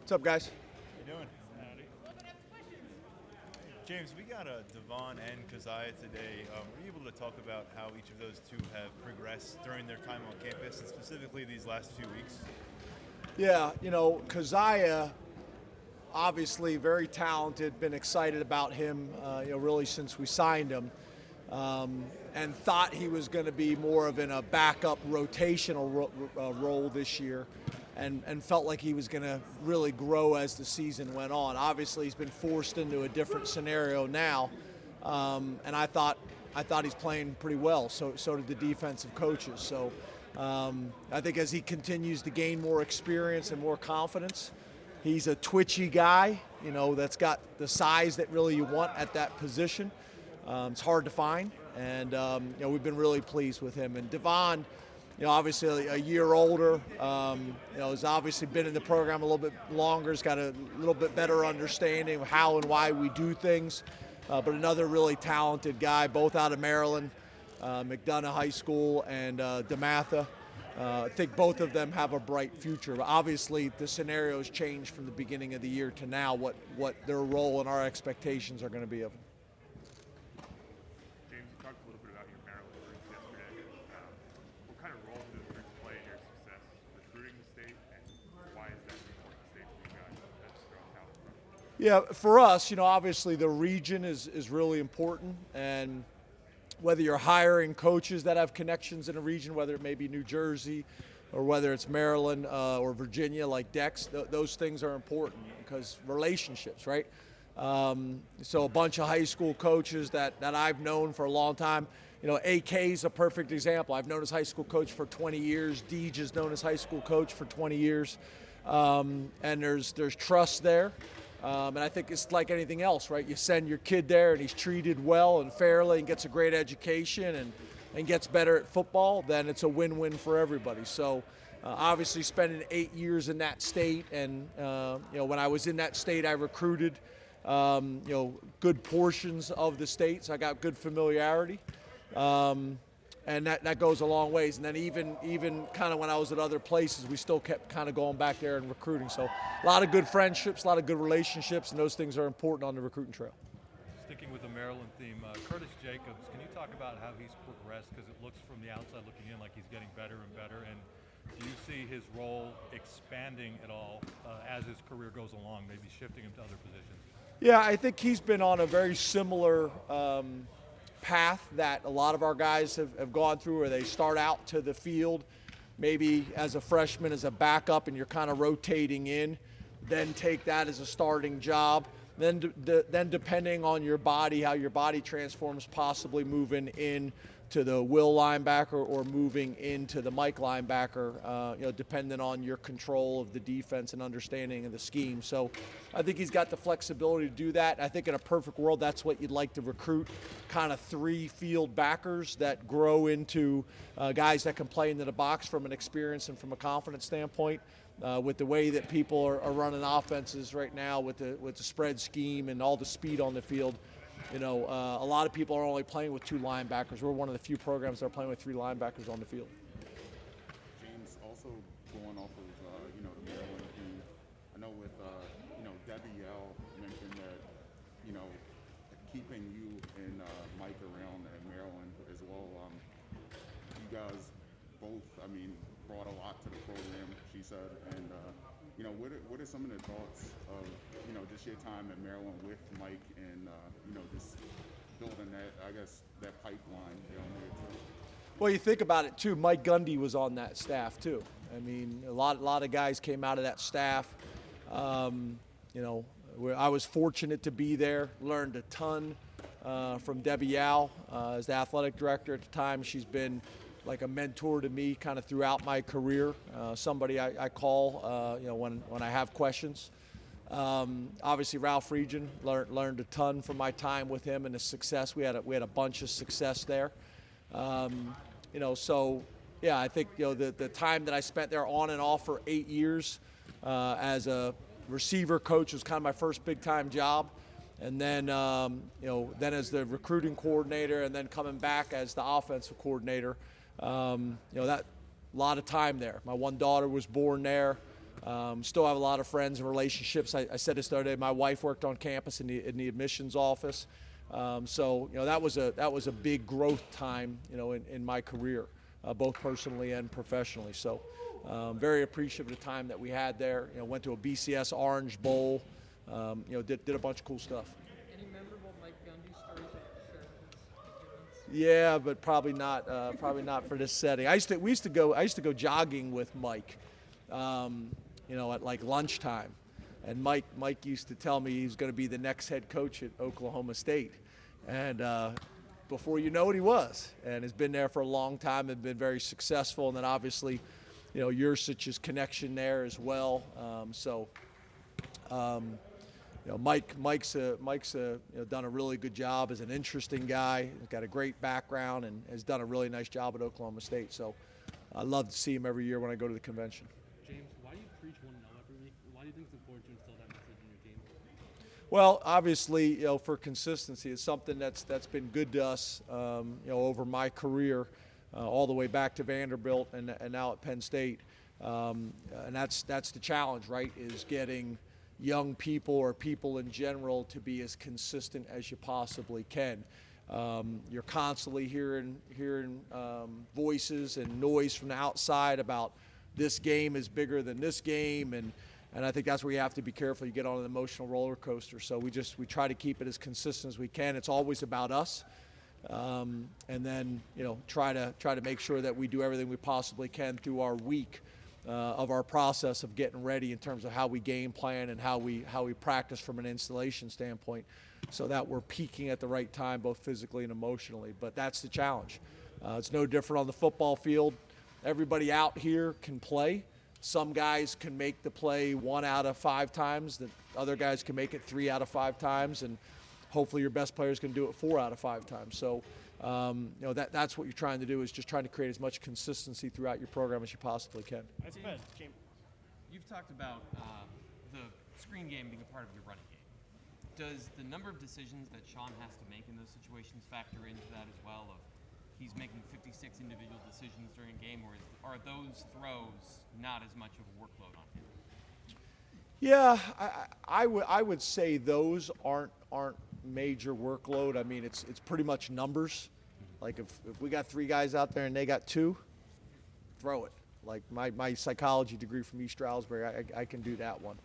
What's up, guys? How you doing? James, we got Devon and Keziah today. Were you able to talk about how each of those two have progressed during their time on campus, and specifically these last few weeks? Yeah, Keziah, obviously very talented, been excited about him, really since we signed him, and thought he was going to be more of in a backup rotational role this year, and felt like he was going to really grow as the season went on. Obviously, he's been forced into a different scenario now, and I thought he's playing pretty well. So did the defensive coaches. So I think as he continues to gain more experience and more confidence, he's a twitchy guy, that's got the size that really you want at that position. It's hard to find, and we've been really pleased with him. And Devon, obviously a year older, has obviously been in the program a little bit longer, has got a little bit better understanding of how and why we do things, but another really talented guy, both out of Maryland, McDonough High School and DeMatha. I think both of them have a bright future. But obviously, the scenario's changed from the beginning of the year to now, what their role and our expectations are going to be of them. James, you talked a little bit about your Maryland roots yesterday. What kind of role do those roots play in your success recruiting the state, and why is that an important state for you guys that's growing talent from? Yeah, for us, obviously the region is really important, and whether you're hiring coaches that have connections in a region, whether it may be New Jersey or whether it's Maryland or Virginia like Dex, those things are important because relationships, right? So a bunch of high school coaches that I've known for a long time. AK is a perfect example. I've known his high school coach for 20 years. Deej has known his high school coach for 20 years. And there's trust there. And I think it's like anything else, right? You send your kid there and he's treated well and fairly and gets a great education and gets better at football, then it's a win-win for everybody. So obviously spending 8 years in that state, and when I was in that state, I recruited good portions of the state, so I got good familiarity. And that goes a long ways. And then even kind of when I was at other places, we still kept kind of going back there and recruiting. So a lot of good friendships, a lot of good relationships, and those things are important on the recruiting trail. Sticking with the Maryland theme, Curtis Jacobs, can you talk about how he's progressed? Because it looks from the outside looking in like he's getting better and better. And do you see his role expanding at all as his career goes along, maybe shifting him to other positions? Yeah, I think he's been on a very similar path that a lot of our guys have gone through, where they start out to the field maybe as a freshman as a backup and you're kind of rotating in, then take that as a starting job, then depending on your body, how your body transforms, possibly moving in to the will linebacker or moving into the Mike linebacker, depending on your control of the defense and understanding of the scheme. So I think he's got the flexibility to do that. I think in a perfect world, that's what you'd like to recruit, kind of 3 field backers that grow into guys that can play into the box from an experience and from a confidence standpoint. With the way that people are running offenses right now with the spread scheme and all the speed on the field, a lot of people are only playing with 2 linebackers. We're one of the few programs that are playing with 3 linebackers on the field. James, also going off of, the Maryland team, I know with, Debbie L mentioned that, keeping you and Mike around at Maryland as well, you guys both, brought a lot to the program, she said, and, what are some of the thoughts of, just your time at Maryland with Mike and, just building that pipeline down there too? Well, you think about it too, Mike Gundy was on that staff too. A lot of guys came out of that staff. I was fortunate to be there, learned a ton from Debbie Yao as the athletic director at the time. She's been like a mentor to me kind of throughout my career, somebody I call when I have questions. Obviously Ralph Region, learned a ton from my time with him and the success. We had a bunch of success there. So yeah, I think the time that I spent there on and off for 8 years as a receiver coach was kind of my first big time job. And then then as the recruiting coordinator, and then coming back as the offensive coordinator, that a lot of time there. My one daughter was born there. Still have a lot of friends and relationships. I said this the other day. My wife worked on campus in the admissions office, so that was a big growth time in my career, both personally and professionally. So very appreciative of the time that we had there. Went to a BCS Orange Bowl. Did a bunch of cool stuff. Any memorable Mike Gundy stories that you share with us? Yeah, but probably not. Probably not for this setting. I used to go jogging with Mike. At like lunchtime, and Mike used to tell me he's going to be the next head coach at Oklahoma State, and before you know it, he was, and has been there for a long time and been very successful. And then obviously, Yursic's connection there as well. Mike's done a really good job as an interesting guy. He's got a great background and has done a really nice job at Oklahoma State. So I love to see him every year when I go to the convention. James, why do you preach 1-0 every week? Why do you think it's important to instill that message in your game? Well, obviously, for consistency, it's something that's been good to us, over my career, all the way back to Vanderbilt and now at Penn State, and that's the challenge, right? Is getting young people or people in general to be as consistent as you possibly can. You're constantly hearing voices and noise from the outside about this game is bigger than this game, and I think that's where you have to be careful. You get on an emotional roller coaster. So we try to keep it as consistent as we can. It's always about us, and then try to make sure that we do everything we possibly can through our week of our process of getting ready in terms of how we game plan and how we practice from an installation standpoint, so that we're peaking at the right time, both physically and emotionally. But that's the challenge. It's no different on the football field. Everybody out here can play. Some guys can make the play 1 out of 5 times. The other guys can make it 3 out of 5 times, and hopefully your best players can do it 4 out of 5 times. So, that's what you're trying to do, is just trying to create as much consistency throughout your program as you possibly can. James, you've talked about the screen game being a part of your running game. Does the number of decisions that Sean has to make in those situations factor into that as well? Of he's making 56 individual decisions during a game, or are those throws not as much of a workload on him? Yeah, I would say those aren't major workload. I mean, it's pretty much numbers. Like if we got 3 guys out there and they got 2, throw it. Like my psychology degree from East Stroudsbury, I can do that one.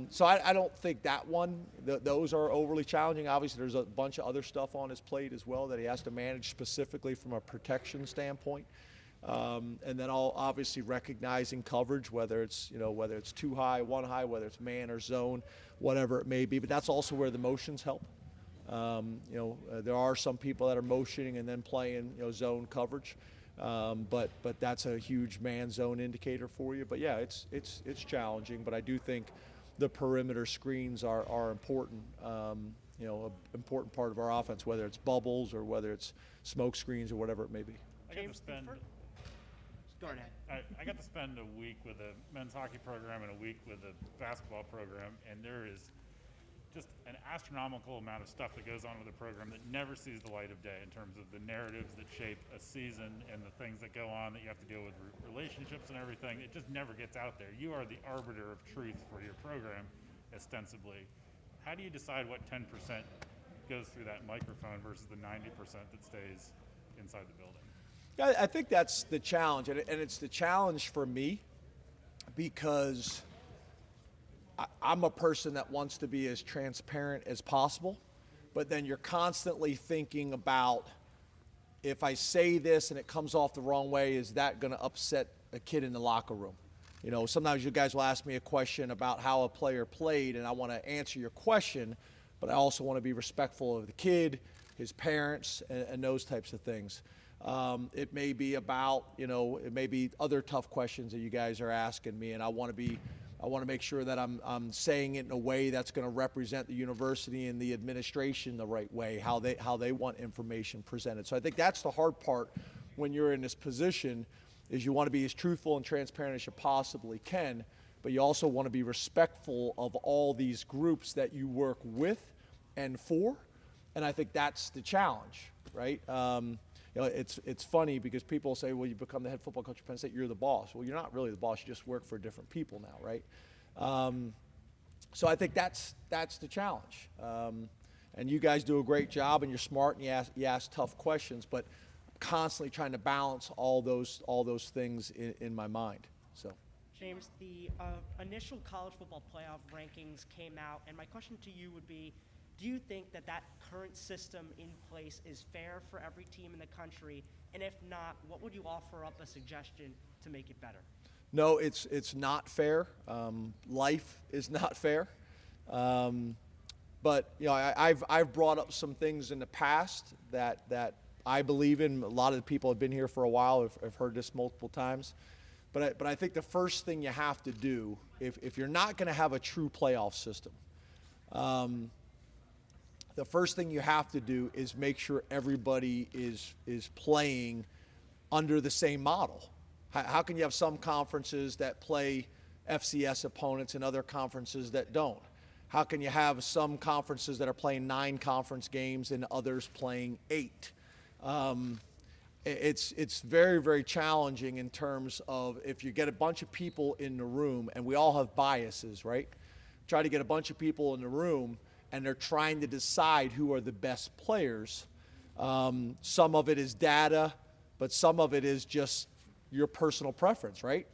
So I don't think that one, those are overly challenging. Obviously, there's a bunch of other stuff on his plate as well that he has to manage specifically from a protection standpoint. And then obviously recognizing coverage, whether it's 2 high, 1 high, whether it's man or zone, whatever it may be. But that's also where the motions help. There are some people that are motioning and then playing zone coverage. But that's a huge man zone indicator for you. But yeah, it's challenging. But I do think the perimeter screens are important. An important part of our offense, whether it's bubbles or whether it's smoke screens or whatever it may be. I got to spend. Go ahead. I got to spend a week with a men's hockey program and a week with a basketball program, and there is just an astronomical amount of stuff that goes on with the program that never sees the light of day in terms of the narratives that shape a season and the things that go on that you have to deal with relationships and everything. It just never gets out there. You are the arbiter of truth for your program, ostensibly. How do you decide what 10% goes through that microphone versus the 90% that stays inside the building? Yeah, I think that's the challenge, and it's the challenge for me because I'm a person that wants to be as transparent as possible, but then you're constantly thinking about, if I say this and it comes off the wrong way, is that going to upset a kid in the locker room? Sometimes you guys will ask me a question about how a player played, and I want to answer your question, but I also want to be respectful of the kid, his parents, and those types of things. It may be about, it may be other tough questions that you guys are asking me, and I want to make sure that I'm saying it in a way that's going to represent the university and the administration the right way, how they want information presented. So I think that's the hard part when you're in this position, is you want to be as truthful and transparent as you possibly can, but you also want to be respectful of all these groups that you work with and for, and I think that's the challenge, right? it's funny because people say, well, you become the head football coach at Penn State, you're the boss. Well, you're not really the boss. You just work for different people now, right? So I think that's the challenge. And you guys do a great job, and you're smart, and you ask tough questions, but constantly trying to balance all those things in my mind. So. James, the initial college football playoff rankings came out, and my question to you would be, do you think that current system in place is fair for every team in the country? And if not, what would you offer up a suggestion to make it better? No, it's not fair. Life is not fair. But I've brought up some things in the past that I believe in. A lot of the people have been here for a while. Have heard this multiple times. But I think the first thing you have to do, if you're not going to have a true playoff system, the first thing you have to do is make sure everybody is playing under the same model. How can you have some conferences that play FCS opponents and other conferences that don't? How can you have some conferences that are playing 9 conference games and others playing 8? It's very, very challenging in terms of if you get a bunch of people in the room, and we all have biases, right? Try to get a bunch of people in the room, and they're trying to decide who are the best players. Some of it is data, but some of it is just your personal preference, right?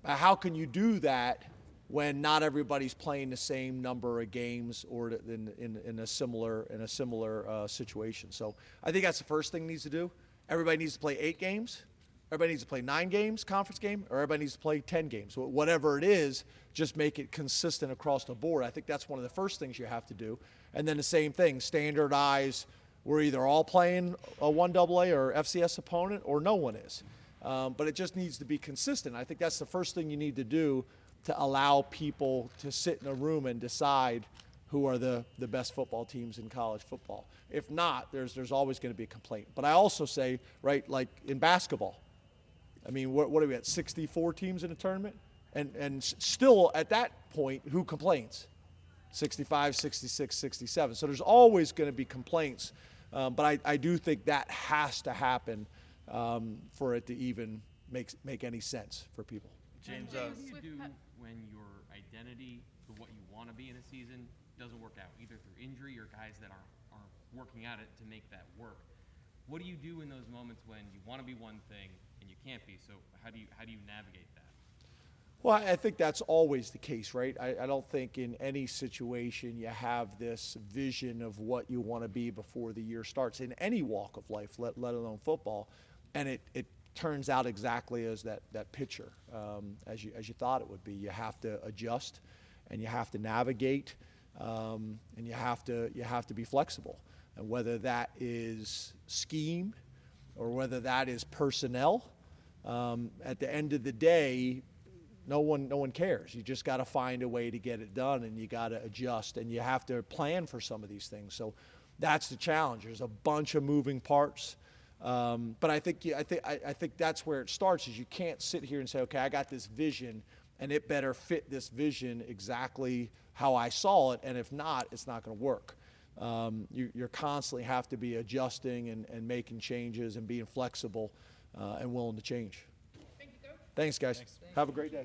How can you do that when not everybody's playing the same number of games or in a similar situation? So I think that's the first thing needs to do. Everybody needs to play 8 games. Everybody needs to play 9 games, conference game, or everybody needs to play 10 games. Whatever it is, just make it consistent across the board. I think that's one of the first things you have to do. And then the same thing, standardize. We're either all playing a 1AA or FCS opponent, or no one is. But it just needs to be consistent. I think that's the first thing you need to do to allow people to sit in a room and decide who are the best football teams in college football. If not, there's always going to be a complaint. But I also say, right, like in basketball, I mean, what are we at, 64 teams in a tournament? And still at that point, who complains? 65, 66, 67. So there's always going to be complaints. But I do think that has to happen for it to even make any sense for people. James, what do you do when your identity for what you want to be in a season doesn't work out, either through injury or guys that aren't working at it to make that work? What do you do in those moments when you want to be one thing and you can't be? So how do you navigate that? Well, I think that's always the case, right? I don't think in any situation you have this vision of what you want to be before the year starts in any walk of life, let alone football, and it turns out exactly as that picture, as you thought it would be. You have to adjust, and you have to navigate, and you have to be flexible. And whether that is scheme or whether that is personnel, at the end of the day, no one cares. You just got to find a way to get it done, and you got to adjust, and you have to plan for some of these things. So that's the challenge. There's a bunch of moving parts, but I think that's where it starts. Is you can't sit here and say, okay, I got this vision, and it better fit this vision exactly how I saw it, and if not, it's not going to work. You're constantly have to be adjusting and making changes and being flexible and willing to change. Thanks, guys. Thanks. Have a great day.